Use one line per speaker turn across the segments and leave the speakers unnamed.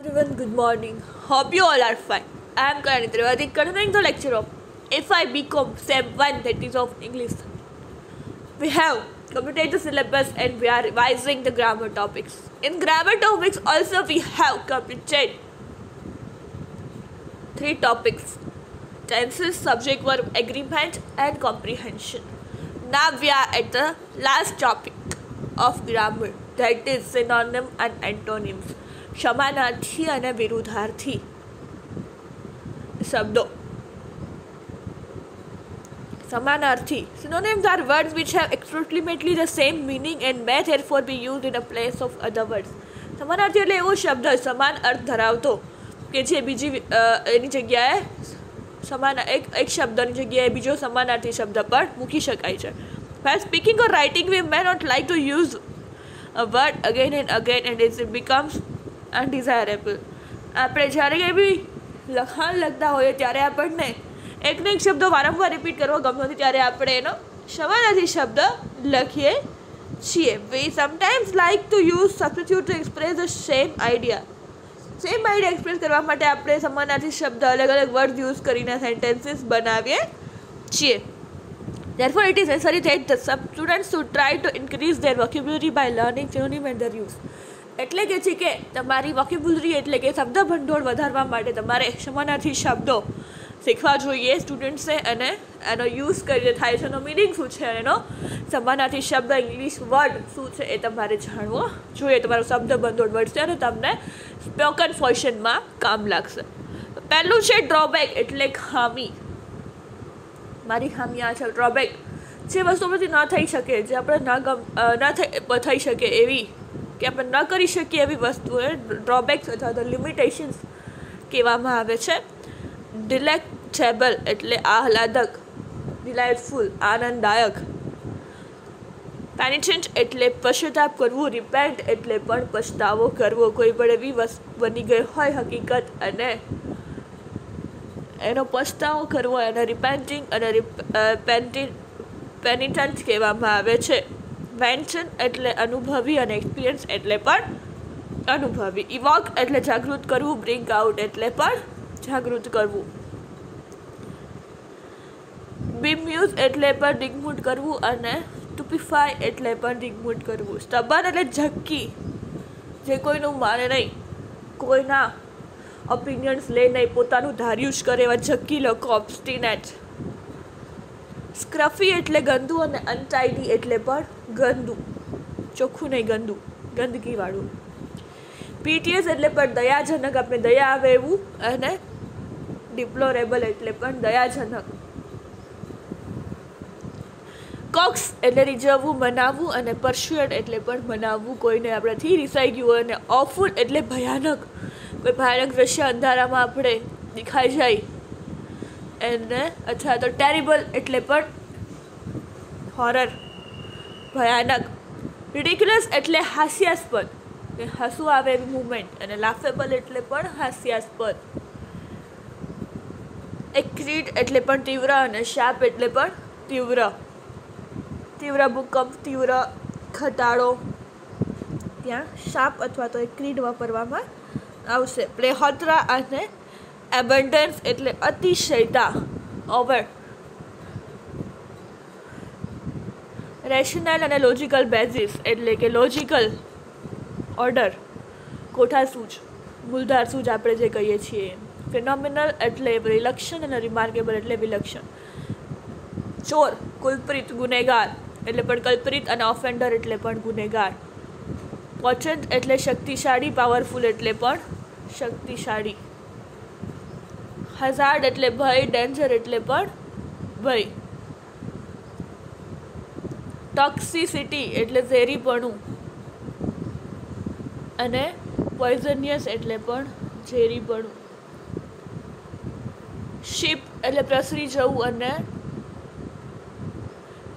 Everyone, good morning. Hope you all are fine. I am Karani Trivedi, continuing the lecture of FI BCom Sem 1, that is of English. We have completed the syllabus and we are revising the grammar topics. In grammar topics also we have completed 3 topics: tenses, subject verb agreement and comprehension. Now we are at the last topic of grammar, that is synonym and antonyms. સમાનાર્થી અને વિરુદ્ધાર્થી શબ્દો. સમાનાર્થી synonyms are words which have approximately the same meaning and may therefore be used in a place of other words. સમાનાર્થી એટલે એવો શબ્દ સમાન અર્થ ધરાવતો કે જે બીજી એની જગ્યાએ સમાન એક શબ્દની જગ્યાએ બીજો સમાનાર્થી શબ્દ પણ મૂકી શકાય છે. While speaking or writing we may not like to use a word again and again and it becomes અનડિઝાયરેબલ. આપણે જ્યારે કંઈ બી લખાણ લખતા હોઈએ ત્યારે આપણને એકને એક શબ્દો વારંવાર રિપીટ કરવો ગમતો નથી, ત્યારે આપણે એનો સમાનાર્થી શબ્દ લખીએ છીએ. We sometimes like to use substitute to express the same idea. Same idea express કરવા માટે આપણે સમાનાર્થી શબ્દ અલગ અલગ વર્ડ યુઝ કરીને સેન્ટેન્સીસ બનાવીએ છીએ. Therefore, it is necessary that the students should try to increase their vocabulary by learning synonym and their use. એટલે કે છે કે તમારી વોકેબ્યુલરી એટલે કે શબ્દ ભંડોળ વધારવા માટે તમારે સમાનાર્થી શબ્દો શીખવા જોઈએ સ્ટુડન્ટ્સે, અને એનો યુઝ કઈ રીતે થાય છે, એનો મિનિંગ શું છે, અને એનો સમાનાર્થી શબ્દ ઇંગ્લિશ વર્ડ શું છે એ તમારે જાણવો જોઈએ. તમારો શબ્દ ભંડોળ વધશે અને તમને સ્પોકન ફંક્શનમાં કામ લાગશે. પહેલું છે ડ્રોબેક એટલે ખામી. મારી ખામી આ છે ડ્રોબેક. જે વસ્તુ પછી ન થઈ શકે, જે આપણે ન થઈ શકે એવી કે આપણે ન કરી શકીએ એવી વસ્તુઓને ડ્રોબેક્સ અથવા તો લિમિટેશન્સ કહેવામાં આવે છે. ડિલેક્ટેબલ એટલે આહલાદક, ડિલાઇટફુલ આનંદદાયક. પેનિટેન્ટ એટલે પશ્ચાતાપ કરવું, રિપેન્ટ એટલે પણ પછતાવો કરવો. કોઈ પણ એવી વસ્તુ બની ગઈ હોય હકીકત અને એનો પછતાવો કરવો એને રિપેન્ટિંગ અને પેનિટન્ટ કહેવામાં આવે છે. વેન્ચન એટલે અનુભવી અને એક્સપિરિયન્સ એટલે પણ અનુભવી. ઇવોક એટલે જાગૃત કરવું, બ્રિંક આઉટ એટલે પણ જાગૃત કરવું. બીમ્યુઝ એટલે પણ રિગમૂડ કરવું અને સ્ટુપિફાય એટલે પણ રિગમૂડ કરવું. સ્ટબન એટલે ઝક્કી, જે કોઈનું માને નહીં, કોઈના ઓપિનિયન્સ લે નહીં, પોતાનું ધાર્યું જ કરે એવા ઝક્કી લોકો, ઓબ્સ્ટિનેટ. સ્ક્રફી એટલે ગંદુ અને અનટાઇડી એટલે પણ ગંદુ, ચોખ્ખું નહીં ગંદુ, ગંદકીવાળું. પીટીએસ એટલે પણ દયાજનક, આપણે દયા આવે એવું, અને ડિપ્લોરેબલ એટલે પણ દયાજનક. કોક્સ એટલે રીઝવવું, મનાવવું, અને પરસ્યુએટ એટલે પણ મનાવવું કોઈને આપણાથી રીસાઈ ગયું હોય. અને ઓફુલ એટલે ભયાનક, કોઈ ભયાનક દ્રશ્ય અંધારામાં આપણે દેખાઈ જાય એને, અથવા તો ટેરિબલ એટલે પણ હોરર, ભયાનક. રિડિક્યુલસ એટલે હાસ્યાસ્પદ, હસવું આવે એવી મુવમેન્ટ, અને લાફેબલ એટલે પણ હાસ્યાસ્પદ. એક્રીડ એટલે પણ તીવ્ર, અને શાર્પ એટલે પણ તીવ્ર. તીવ્ર ભૂકંપ, તીવ્ર ઘટાડો, ત્યાં શાર્પ અથવા તો એક્રીડ વાપરવામાં આવશે. પ્લેહોત્રા અને એબન્ડન્સ એટલે અતિશયતા, ઓવર. રેશનલ અને લોજિકલ બેઝિસ એટલે કે લોજિકલ ઓર્ડર, કોઠાસૂઝ, મૂળધાર સૂઝ આપણે જે કહીએ છીએ. ફિનોમિનલ એટલે વિલક્ષણ અને રિમાર્કેબલ એટલે વિલક્ષણ. ચોર, કુલપ્રિત, ગુનેગાર એટલે પણ કલ્પ્રિત, અને ઓફેન્ડર એટલે પણ ગુનેગાર. પોટેન્ટ એટલે શક્તિશાળી, પાવરફુલ એટલે પણ શક્તિશાળી. હઝાર્ડ એટલે ભય, ડેન્જર એટલે પણ ભય. ટોક્સિસિટી એટલે ઝેરીપણું, અને પોઈઝનિયસ એટલે પણ ઝેરીપણું. શિપ એટલે પ્રસરી જવું, અને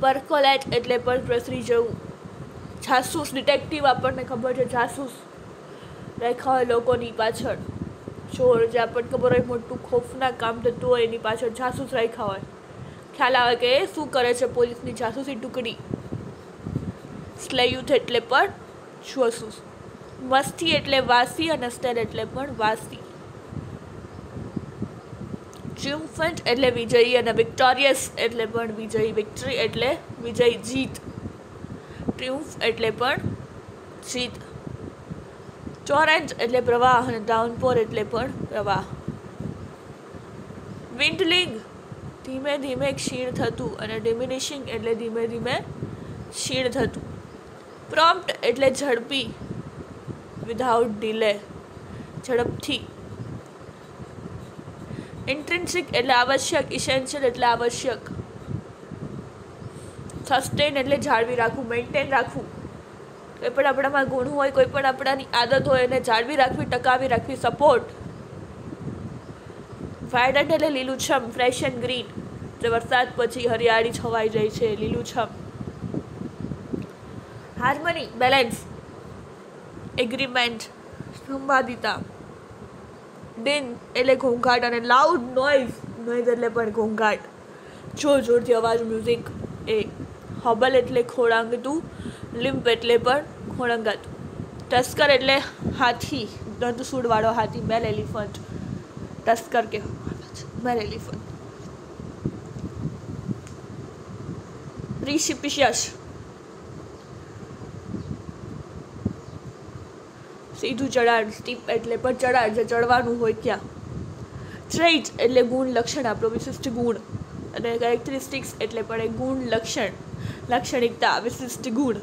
પરકોલેટ એટલે પણ પ્રસરી જવું. જાસૂસ, ડિટેક્ટિવ આપણને ખબર છે, જાસૂસ રેખા હોય લોકોની પાછળ. ચોર, જે આપણને ખબર હોય મોટું ખોફનાક કામ થતું હોય એની પાછળ જાસૂસ રેખા હોય, ખ્યાલ આવે કે એ શું કરે છે, પોલીસની જાસૂસી ટુકડી. સ્લેયુથ એટલે પણ જાસૂસ. મસ્તી એટલે વાસી અને સ્ટેલ એટલે પણ વાસી. ટ્રિumphant એટલે વિજયી અને વિક્ટોરિયસ એટલે પણ વિજયી. વિક્ટરી એટલે વિજય, જીત. ટ્રિumફ એટલે પણ જીત. ટોરેન્ટ એટલે પ્રવાહ અને ડાઉનપોર એટલે પણ પ્રવાહ. વિન્ડલિંગ ધીમે ધીમે ક્ષીણ થતું અને ડિમિનિશિંગ એટલે ધીમે ધીમે ક્ષીણ થતું. પ્રોમ્પ્ટ એટલે ઝડપી, વિધાઉટ ડીલે, ઝડપથી. ઇન્ટ્રિન્સિક એટલે આવશ્યક, ઇસેન્શિયલ એટલે આવશ્યક. સસ્ટેન એટલે જાળવી રાખવું, મેન્ટેન રાખવું. કોઈ પણ આપણામાં ગુણ હોય, કોઈ પણ આપણાની આદત હોય એને જાળવી રાખવી, ટકાવી રાખવી. સપોર્ટ. વાયડન્ટ એટલે લીલુંછમ, ફ્રેશ એન્ડ ગ્રીન. જે વરસાદ પછી હરિયાળી છવાઈ જાય છે, લીલુંછમ. હાર્મની બેલેન્સ, એગ્રીમેન્ટ, સંવાદિતા. ડિન એટલે ઘોંઘાટ અને લાઉડ નોઇઝ, નોઇઝ એટલે પણ ઘોંઘાટ, જોર જોરથી અવાજ, મ્યુઝિક. એ હોબલ એટલે ખોળાંગતું, લિમ્પ એટલે પણ ખોળંગાતું. ટસ્કર એટલે હાથી, દંતસૂળવાળો હાથી, મેલ એલિફન્ટ. ટસ્કર કહેવામાં આવે છે, મેલ એલિફન્ટ. પ્રિસિપિશિયસ સીધું ચઢાણ, સ્ટીપ એટલે પણ ચઢાણ, જે ચડવાનું હોય ત્યાં. ટ્રેટ એટલે ગુણ, લક્ષણ, આપણો વિશિષ્ટ ગુણ. અને કેરેક્ટરિસ્ટિક્સ એટલે પણ એક ગુણ, લક્ષણ, લાક્ષણિકતા, વિશિષ્ટ ગુણ.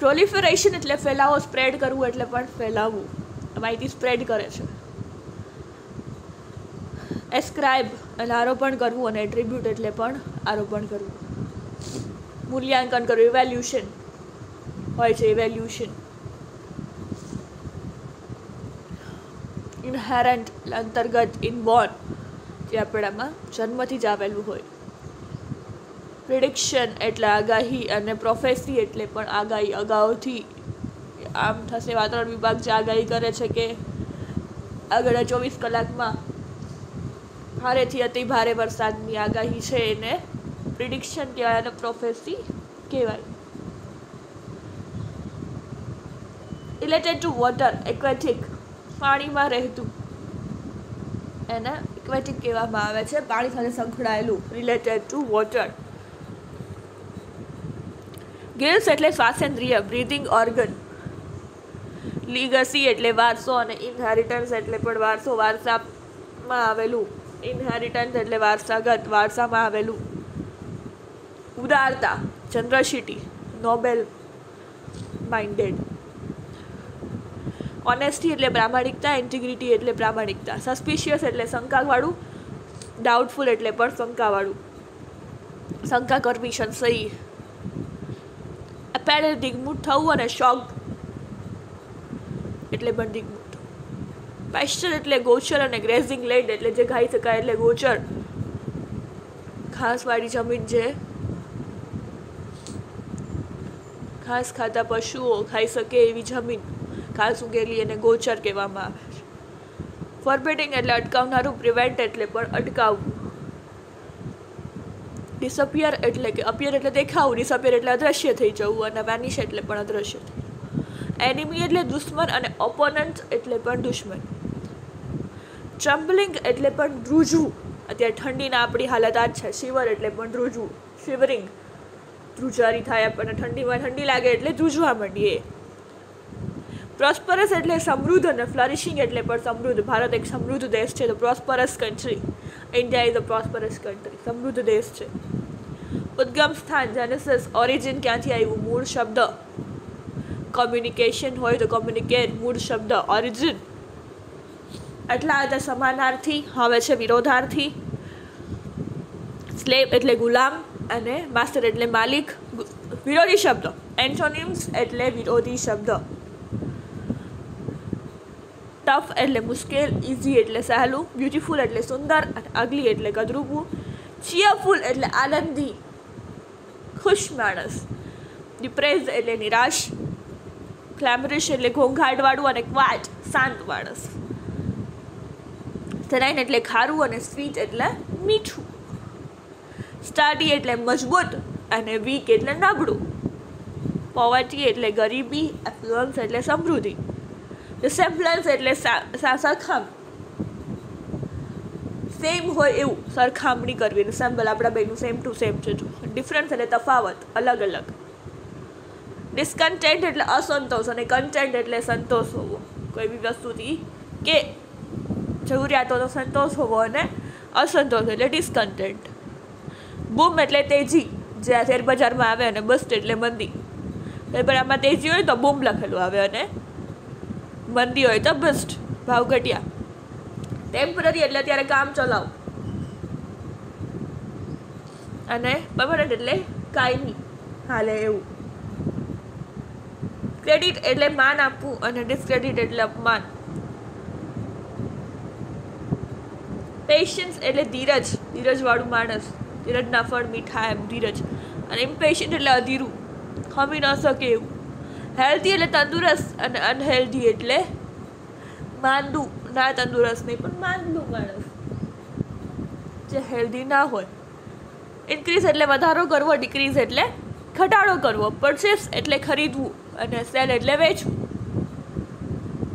પ્રોલિફરેશન એટલે ફેલાવો, સ્પ્રેડ કરવું એટલે પણ ફેલાવવું, માહિતી સ્પ્રેડ કરે છે. એસ્ક્રાઇબ એટલે આરોપણ કરવું અને એટ્રીબ્યુટ એટલે પણ આરોપણ કરવું. મૂલ્યાંકન કરવું, ઇવેલ્યુશન હોય છે, ઇવેલ્યુશન. ઇનહેરન્ટ એટલે અંતર્ગત, ઇનબોર્ન જે આપણામાં જન્મથી જ આવેલું હોય. પ્રિડિક્શન એટલે આગાહી અને પ્રોફેસી એટલે પણ આગાહી, અગાઉથી આમ થશે. વાતાવરણ વિભાગ જે આગાહી કરે છે કે આગળના 24 કલાકમાં ભારેથી અતિ ભારે વરસાદની આગાહી છે, એને પ્રિડિક્શન કહેવાય અને પ્રોફેસી કહેવાય. રિલેટેડ ટુ વોટર, એક્વેટિક, પાણીમાં રહેતું, એને એક્વેટિક કહેવામાં આવે છે, પાણી સાથે સંકળાયેલું. Related to water. ગિલ્સ એટલે શ્વાસેન્દ્રિય, બ્રીધિંગ ઓર્ગન. લીગસી એટલે વારસો અને ઇનહેરિટન્સ એટલે પણ વારસો, વારસામાં આવેલું. ઇનહેરિટન્સ એટલે વારસાગત, વારસામાં આવેલું. ઉદારતા, જનરસિટી, નોબેલ માઇન્ડેડ. ઓનેસ્ટી એટલે પ્રામાણિકતા, ઇન્ટિગ્રિટી એટલે પ્રામાણિકતા. સસ્પિશિયસ એટલે શંકાવાળું, ડાઉટફુલ એટલે પણ શંકાવાળું. શંકા કરવી, સંશયી. અપેરલ દિગ્મૂઢ થવું અને શોક એટલે પણ દિગ્મૂઢ. પેસ્ચર એટલે ગોચર અને ગ્રેઝિંગ લેન્ડ એટલે જે ખાઈ શકાય એટલે ગોચર. ઘાસવાળી જમીન, જે ઘાસ ખાતા પશુઓ ખાઈ શકે એવી જમીન, ઘાસ ઉગેલી એને ગોચર કહેવામાં આવે છે. ફોરબિડિંગ એટલે અટકાવનારું, પ્રિવેન્ટ એટલે પણ અટકાવવું. ડિસઅપિયર એટલે કે અપિયર એટલે દેખાવું, ડિસઅપિયર એટલે અદ્રશ્ય થઈ જવું અને વેનિશ એટલે પણ અદ્રશ્ય થઈ જવું. એનિમી એટલે દુશ્મન અને ઓપોનન્ટ એટલે પણ દુશ્મન. ટ્રમ્બલિંગ એટલે પણ ધ્રુજવું, અત્યારે ઠંડીના આપણી હાલત આ જ છે. શિવર એટલે પણ ધ્રુજવું, શિવરિંગ, ધ્રુજારી થાય આપણને ઠંડીમાં, ઠંડી લાગે એટલે ધ્રુજવા માંડીએ. પ્રોસ્પરસ એટલે સમૃદ્ધ અને ફ્લરિશિંગ એટલે પણ સમૃદ્ધ. ભારત એક સમૃદ્ધ દેશ છે, તો prosperous country. India is a prosperous country, સમૃદ્ધ દેશ છે. ઉદ્ગમ સ્થાન, જેનેસિસ, ઓરિજિન, ક્યાંથી આવ્યું, મૂળ શબ્દ. કોમ્યુનિકેશન હોય તો કોમ્યુનિકેટ, મૂળ શબ્દ. ઓરિજિન. એટલા હતા સમાનાર્થી, હવે છે વિરોધાર્થી. સ્લેવ એટલે ગુલામ અને માસ્ટર એટલે માલિક. વિરોધી શબ્દ, એન્ટોનિમ્સ એટલે વિરોધી શબ્દ. ટફ એટલે મુશ્કેલ, ઇઝી એટલે સહેલું, બ્યુટીફુલ એટલે સુંદર અને અગલી એટલે કદરૂપું. ચીયરફુલ એટલે આનંદી, ખુશ માણસ. ડિપ્રેસ્ડ એટલે નિરાશ. ક્લેમરિશ એટલે ઘોંઘાટવાળું અને ક્વાટ, શાંત માણસ. સેનાઇન એટલે ખારું અને સ્વીટ એટલે મીઠું. સ્ટડી એટલે મજબૂત અને વીક એટલે નબળું. પોવર્ટી એટલે ગરીબી, એફ્લુઅન્સ એટલે સમૃદ્ધિ, રિસેમ્બલન્સ એટલે સરખામણી, સેમ હોય એવું સરખામણી કરવી. રિસેમ્બલ આપણા બેનું સેમ ટુ સેમ છે. ડિફરન્સ એટલે તફાવત, અલગ અલગ. ડિસ્કન્ટેન્ટ એટલે અસંતોષ અને કન્ટેન્ટ એટલે સંતોષ હોવો કોઈ બી વસ્તુથી, કે જરૂરિયાતોનો સંતોષ હોવો, અને અસંતોષ એટલે ડિસ્કન્ટેન્ટ. બૂમ એટલે તેજી, જે આ શેરબજારમાં આવે, અને બસ્ટ એટલે મંદી. શેરબજારમાં તેજી હોય તો બૂમ લખેલું આવે, અને મંદી હોય તો બસ્ટ, ભાવ ઘટ્યા. ટેમ્પરરી એટલે ત્યારે કામ ચલાવ, અને પરમનન્ટ એટલે કાયમી હાલે એવું. ક્રેડિટ એટલે માન આપવું, અને ડિસ્ક્રેડિટ એટલે અપમાન. પેશન્સ એટલે ધીરજ, ધીરજવાળું માણસ, ધીરજના ફળ મીઠા એમ ધીરજ. અને ઇમ્પેશન્ટ એટલે અધીરું, ખમી ન શકે એવું. હેલ્ધી એટલે તંદુરસ્ત, અને અનહેલ્ધી એટલે માંદું, ના તંદુરસ્ત નહીં પણ માંદું માણસ, જે હેલ્ધી ના હોય. ઇન્ક્રીઝ એટલે વધારો કરવો, ડિક્રીઝ એટલે ઘટાડો કરવો. પરચેસ એટલે ખરીદવું, અને સેલ એટલે વેચવું.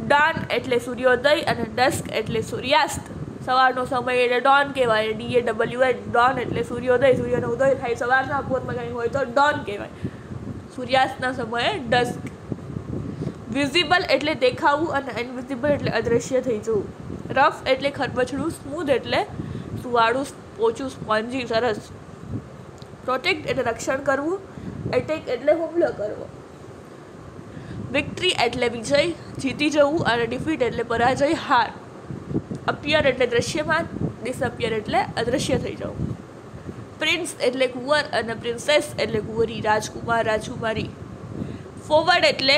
ડોન એટલે સૂર્યોદય, અને ડસ્ક એટલે સૂર્યાસ્ત. સવારનો સમય એટલે ડોન કહેવાય. DAWN, ડોન એટલે સૂર્યોદય, સૂર્યનો ઉદય થાય સવારના પોરમાં કંઈ હોય તો ડોન કહેવાય. સૂર્યાસ્તના સમયે ડસ્ક. વિઝિબલ એટલે દેખાવું, અને ઇનવિઝિબલ એટલે અદૃશ્ય થઈ જવું. રફ એટલે ખરબચડું, સ્મૂધ એટલે સુવાળું, પોચું, સ્પોન્જી, સરસ. પ્રોટેક્ટ એટલે રક્ષણ કરવું, એટેક એટલે હુમલો કરવો. વિક્ટરી એટલે વિજય, જીતી જવું, અને ડિફીટ એટલે પરાજય, હાર. અપિયર એટલે દ્રશ્યમાન, ડિસઅપિયર એટલે અદૃશ્ય થઈ જવું. પ્રિન્સ એટલે કુંવર, અને પ્રિન્સેસ એટલે કુંવરી, રાજકુમાર, રાજકુમારી. ફોરવર્ડ એટલે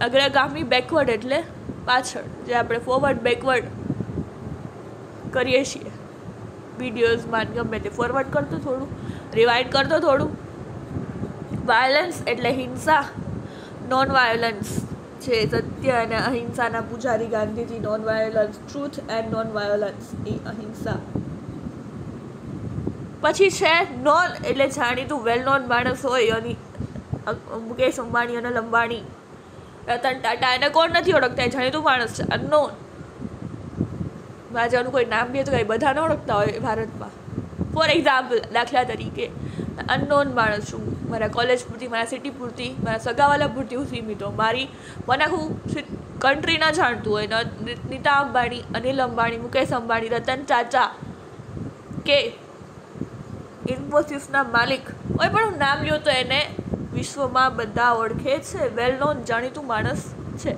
અગ્રગામી, બેકવર્ડ એટલે પાછળ, જે આપણે ફોરવર્ડ બેકવર્ડ કરીએ છીએ વિડીયોઝમાં, ગમે તે ફોરવર્ડ કરતો થોડું, રિવાઇન્ડ કરતો થોડું. વાયોલન્સ એટલે હિંસા, નોન વાયોલન્સ, જે સત્ય અને અહિંસાના પૂજારી Gandhiji. Non violence, truth and non violence, એ અહિંસા. પછી છે નોન એટલે જાણીતું, વેલ નોન માણસ હોય, અને મુકેશ અંબાણી અને લંબાણી, રતન ટાટા, એને કોણ નથી ઓળખતા, એ જાણીતું માણસ છે. અનનોન, રાજાનું કોઈ નામ બી તો કંઈ બધા ન ઓળખતા હોય ભારતમાં. ફોર એક્ઝામ્પલ, દાખલા તરીકે અનનોન માણસ છું, મારા કોલેજ પૂરતી, મારા સિટી પૂરતી, મારા સગાવાલા પૂરતી હું સીમિત હોઉં. મને હું કન્ટ્રી ના જાણતું હોય, નીતા અંબાણી, અનિલ અંબાણી, મુકેશ અંબાણી, રતન ટાટા, કે ઇન્ફોસિસના માલિક, કોઈ પણ નામ લ્યો તો એને વિશ્વમાં બધા ઓળખે છે. વેલ નોન, જાણીતું માણસ છે.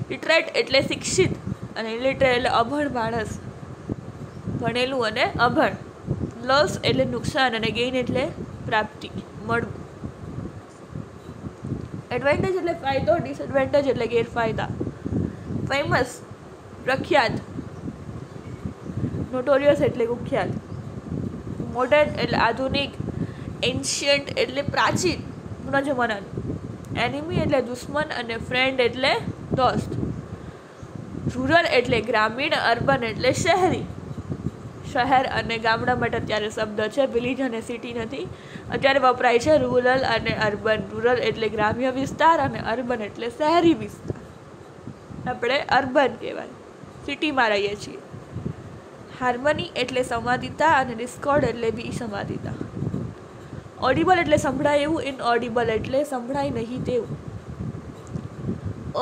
લિટરેટ એટલે શિક્ષિત, અને ઇલિટરેટ એટલે અભણ માણસ, ભણેલું અને અભણ. લોસ એટલે નુકસાન, અને ગેઇન એટલે પ્રાપ્તિ, મળવું. એડવાન્ટેજ એટલે ફાયદો, ડિસએડવાન્ટેજ એટલે ગેરફાયદા. ફેમસ પ્રખ્યાત, નોટોરિયસ એટલે કુખ્યાત. મોડર્ન એટલે આધુનિક, એન્શિયન્ટ એટલે પ્રાચીન, જૂના જમાનાનું. એનિમી એટલે દુશ્મન, અને ફ્રેન્ડ એટલે દોસ્ત. રૂરલ એટલે ગ્રામીણ, અર્બન એટલે શહેરી. શહેર અને ગામડા માટે અત્યારે શબ્દ છે, વિલેજ અને સિટી નથી, અત્યારે વપરાય છે રૂરલ અને અર્બન. રૂરલ એટલે ગ્રામ્ય વિસ્તાર, અને અર્બન એટલે શહેરી વિસ્તાર. આપણે અર્બન કહેવાય, સિટીમાં રહીએ છીએ. હાર્મની એટલે સમાધિતા, અને ડિસ્કોર્ડ એટલે વિસમાધિતા. ઓડિબલ એટલે સંભળાય એવું, ઇનઓડિબલ એટલે સંભળાય નહીં તેવું.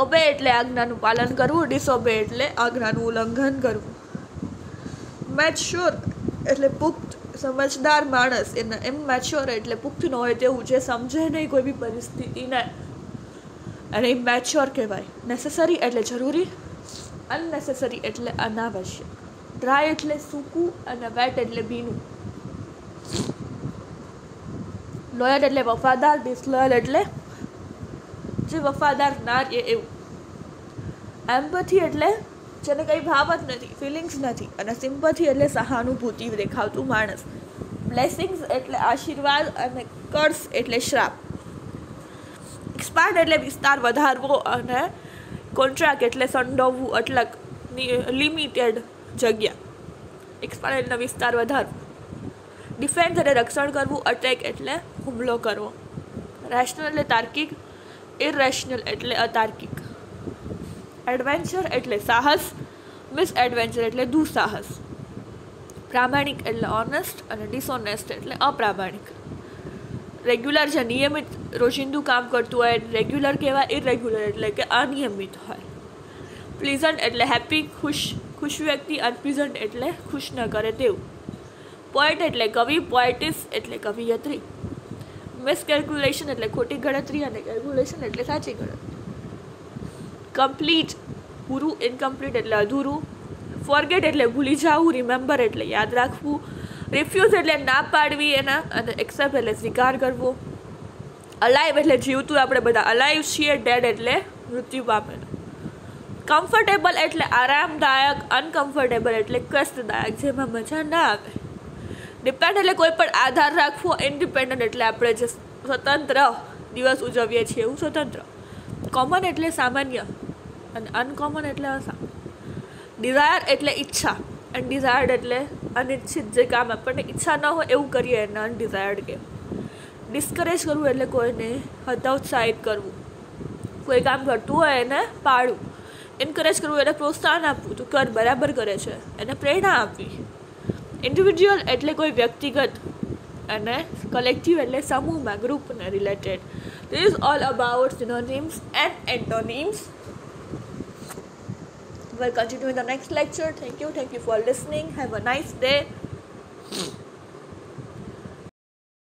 ઓબે એટલે આજ્ઞાનું પાલન કરવું, ડિસઓબે એટલે આજ્ઞાનું ઉલ્લંઘન કરવું. મેચ્યોર એટલે પુખ્ત, સમજદાર માણસ. એને ઇમેચ્યોર એટલે પુખ્ત ન હોય તેવું, જે સમજે નહીં કોઈ બી પરિસ્થિતિને, અને ઇમેચ્યોર કહેવાય. નેસેસરી એટલે જરૂરી, અનનેસેસરી એટલે અનાવશ્યક. ડ્રાય એટલે સૂકું, અને વેટ એટલે ભીનું. લોયલ એટલે વફાદાર, ડિસલોયલ એટલે જે વફાદાર ના રહે એવું. એમ્પથી એટલે જેને કંઈ ભાવ જ નથી, ફિલિંગ્સ નથી. અને સિમ્પથી એટલે સહાનુભૂતિ દેખાવતું માણસ. બ્લેસિંગ્સ એટલે આશીર્વાદ, અને કર્સ એટલે શ્રાપ. એક્સપાન્ડ એટલે વિસ્તાર વધારવો, અને કોન્ટ્રાક્ટ એટલે સંડોવવું, અટલક, લિમિટેડ જગ્યા. એક્સપાન્ડ એટલે વિસ્તાર વધારવો. ડિફેન્સ એટલે રક્ષણ કરવું, અટેક એટલે હુમલો કરવો. રેશનલ એટલે તાર્કિક, ઇરેશનલ એટલે અતાર્કિક, એડવેન્ચર એટલે સાહસ, મિસએડવેન્ચર એટલે દુઃસાહસ, પ્રામાણિક એટલે ઓનેસ્ટ અને ડિસઓનેસ્ટ એટલે અપ્રામાણિક. રેગ્યુલર જે નિયમિત રોજિંદુ કામ કરતું હોય રેગ્યુલર કહેવાય, ઇરેગ્યુલર એટલે કે અનિયમિત હોય. પ્લીઝન્ટ એટલે હેપી, ખુશ વ્યક્તિ, અનપ્લીઝન્ટ એટલે ખુશ ન કરે તેવું. પોએટ એટલે કવિ, પોએટિસ એટલે કવિયત્રી. મિસકેલ્ક્યુલેશન એટલે ખોટી ગણતરી અને કેલ્ક્યુલેશન એટલે સાચી ગણતરી. કમ્પ્લીટ પૂરું, ઇનકમ્પ્લીટ એટલે અધૂરું. ફોરગેટ એટલે ભૂલી જવું, રિમેમ્બર એટલે યાદ રાખવું, રિફ્યુઝ એટલે ના પાડવી એના, અને એક્સેપ્ટ એટલે સ્વીકાર કરવો. અલાઇવ એટલે જીવતું, આપણે બધા અલાઇવ છીએ. ડેડ એટલે મૃત્યુ પામેલું. કમ્ફર્ટેબલ એટલે આરામદાયક, અનકમ્ફર્ટેબલ એટલે કષ્ટદાયક, જેમાં મજા ના આવે. ડિપેન્ડ એટલે કોઈ પણ આધાર રાખવો. ઇન્ડિપેન્ડન્ટ એટલે આપણે જે સ્વતંત્ર દિવસ ઉજવીએ છીએ એવું સ્વતંત્ર. કોમન એટલે સામાન્ય અને અનકોમન એટલે અસામાન્ય. ડિઝાયર એટલે ઈચ્છા, અનડિઝાયર્ડ એટલે અનિચ્છિત, જે કામ આપણને ઈચ્છા ન હોય એવું કરીએ એને અનડિઝાયર્ડ કે. ડિસ્કરેજ કરવું એટલે કોઈને હતોત્સાહિત કરવું, કોઈ કામ કરતું હોય એને પાડવું. એન્કરેજ કરવું એટલે પ્રોત્સાહન આપવું, તું કર, બરાબર કરે છે, એને પ્રેરણા આપવી. ઇન્ડિવિજ્યુઅલ એટલે કોઈ વ્યક્તિગત, અને કલેક્ટિવ એટલે સમૂહમાં, ગ્રુપને related. This is all about synonyms and antonyms. We'll continue in the next lecture. Thank you for listening. Have a nice day.